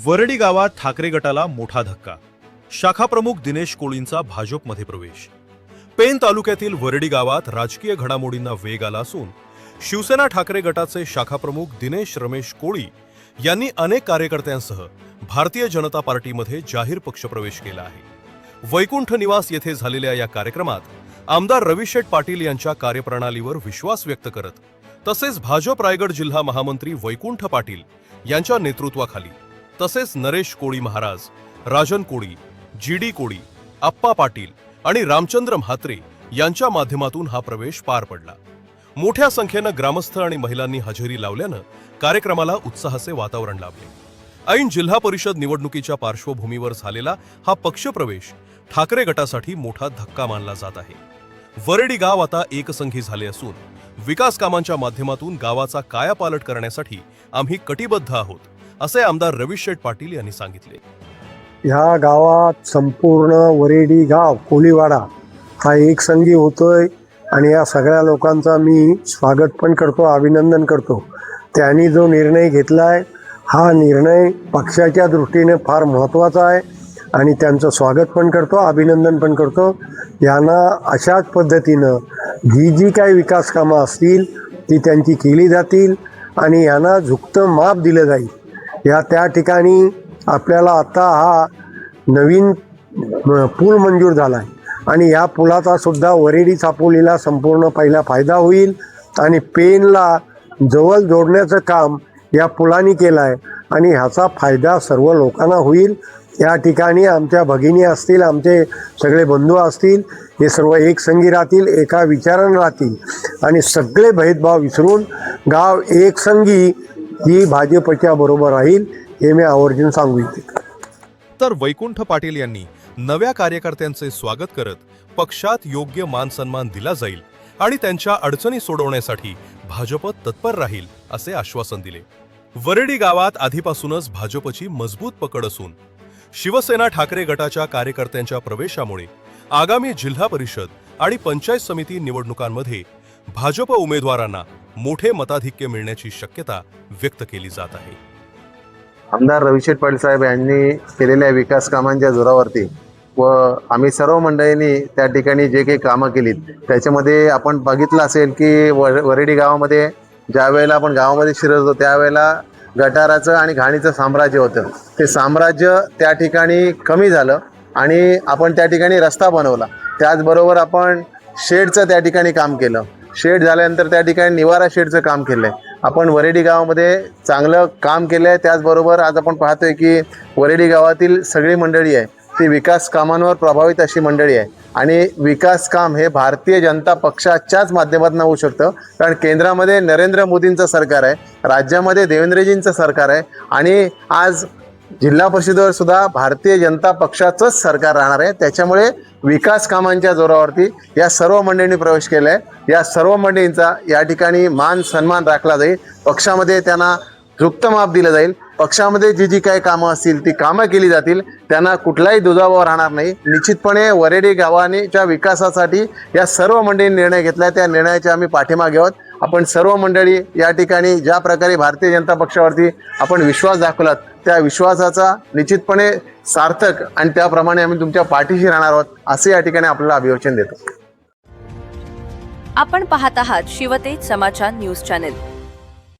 वरडी गावात ठाकरे गटाला मोठा धक्का. शाखा प्रमुख दिनेश कोळींचा भाजपमध्ये प्रवेश. पेन तालुक्यातील वरडी गावात राजकीय घडामोडींना वेग आला असून शिवसेना ठाकरे गटाचे शाखा प्रमुख दिनेश रमेश कोळी यांनी अनेक कार्यकर्त्यांसह भारतीय जनता पार्टीमध्ये जाहीर पक्षप्रवेश केला आहे. वैकुंठ निवास येथे झालेल्या या कार्यक्रमात आमदार रविशेठ पाटील यांच्या कार्यप्रणालीवर विश्वास व्यक्त करत तसेच भाजप रायगड जिल्हा महामंत्री वैकुंठ पाटील यांच्या नेतृत्वाखाली तसेच नरेश कोळी महाराज, राजन कोळी, जी.डी. कोळी, आप्पा पाटील आणि रामचंद्र म्हात्रे यांच्या माध्यमातून हा प्रवेश पार पडला. मोठ्या संख्येनं ग्रामस्थ आणि महिलांनी हजेरी लावल्यानं कार्यक्रमाला उत्साहाचे वातावरण लाभले. ऐन जिल्हा परिषद निवडणुकीच्या पार्श्वभूमीवर झालेला हा पक्षप्रवेश ठाकरे गटासाठी मोठा धक्का मानला जात आहे. वरडी गाव आता एकसंघी झाले असून विकास कामांच्या माध्यमातून गावाचा कायापालट करण्यासाठी आम्ही कटिबद्ध आहोत, असे आमदार रविशेठ पाटील यांनी सांगितले. ह्या गावात संपूर्ण वरेडी गाव कोळीवाडा हा एकसंघी होतोय आणि या सगळ्या लोकांचा मी स्वागत पण करतो, अभिनंदन करतो. त्यांनी जो निर्णय घेतलाय हा निर्णय पक्षाच्या दृष्टीने फार महत्त्वाचा आहे आणि त्यांचं स्वागत पण करतो, अभिनंदन पण करतो. यांना अशाच पद्धतीनं जी काही विकास कामं असतील ती त्यांची केली जातील आणि यांना झुकतं माप दिलं जाईल. त्या ठिकाणी आपल्याला आता हा नवीन पूल मंजूर झाला आहे आणि या पुलाचा सुद्धा वरेडी चापोलीला संपूर्ण पहिला फायदा होईल आणि पेनला जवळ जोडण्याचं काम या पुलाने केलं आहे आणि ह्याचा फायदा सर्व लोकांना होईल. या ठिकाणी आमच्या भगिनी असतील, आमचे सगळे बंधू असतील, हे सर्व एकसंघी राहतील, एका विचारानं राहतील आणि सगळे भेदभाव विसरून गाव एकसंघी ही भाजपच्या बरोबर राहील, हे मी आवर्जून सांगू इच्छितो. तर वैकुंठ पाटील यांनी नव्या कार्यकर्त्यांचे स्वागत करत पक्षात योग्य मान सन्मान दिला जाईल आणि त्यांच्या अडचणी सोडवण्यासाठी भाजप तत्पर राहील, असे आश्वासन दिले. वरडी गावात आधीपासूनच भाजपची मजबूत पकड असून शिवसेना ठाकरे गटाच्या कार्यकर्त्यांच्या प्रवेशामुळे आगामी जिल्हा परिषद आणि पंचायत समिती निवडणुकांमध्ये भाजप उमेदवारांना मोठे मताधिक्य मिळण्याची शक्यता व्यक्त केली जात आहे. आमदार रविशेठ पाटील साहेब यांनी केलेल्या विकास कामांच्या जोरावरती व आम्ही सर्व मंडळींनी त्या ठिकाणी जे काही कामं केलीत त्याच्यामध्ये आपण बघितलं असेल की वरेडी गावामध्ये ज्या वेळेला आपण गावामध्ये शिरत होतो त्यावेळेला गटाराचं आणि घाणीचं साम्राज्य होतं. ते साम्राज्य त्या ठिकाणी कमी झालं आणि आपण त्या ठिकाणी रस्ता बनवला. त्याचबरोबर आपण शेडचं त्या ठिकाणी काम केलं. शेड झाल्यानंतर त्या ठिकाणी निवारा शेडचं काम केलं आहे. आपण वरेडी गावामध्ये चांगलं काम केलं आहे. त्याचबरोबर आज आपण पाहतोय की वरेडी गावातील सगळी मंडळी आहे ती विकास कामांवर प्रभावित अशी मंडळी आहे आणि विकास काम हे भारतीय जनता पक्षाच्याच माध्यमातून होऊ शकतं. कारण केंद्रामध्ये नरेंद्र मोदींचं सरकार आहे, राज्यामध्ये देवेंद्रजींचं सरकार आहे आणि आज जिल्हा परिषदेवर सुद्धा भारतीय जनता पक्षाचंच सरकार राहणार आहे. त्याच्यामुळे विकास कामांच्या जोरावरती या सर्व मंडळींनी प्रवेश केला आहे. या सर्व मंडळींचा या ठिकाणी मान सन्मान राखला जाईल. पक्षामध्ये त्यांना झुकतं माप दिलं जाईल. पक्षामध्ये जी काही कामं असतील ती कामं केली जातील. त्यांना कुठलाही दुजाभाव राहणार नाही. निश्चितपणे वरेडी गावाच्या विकासासाठी या सर्व मंडळींनी निर्णय घेतला. त्या निर्णयाचे आम्ही पाठिंबा आहोत. आपण सर्व मंडळी या ठिकाणी ज्या प्रकारे भारतीय जनता पक्षावरती आपण विश्वास दाखवलात त्या विश्वासाचा निश्चितपणे सार्थक आणि त्याप्रमाणे आम्ही तुमच्या पाठीशी राहणार आहोत, असे या ठिकाणी आपल्याला अभिवचन देतो. आपण पाहत आहात शिवतेज समाचार न्यूज चॅनेल.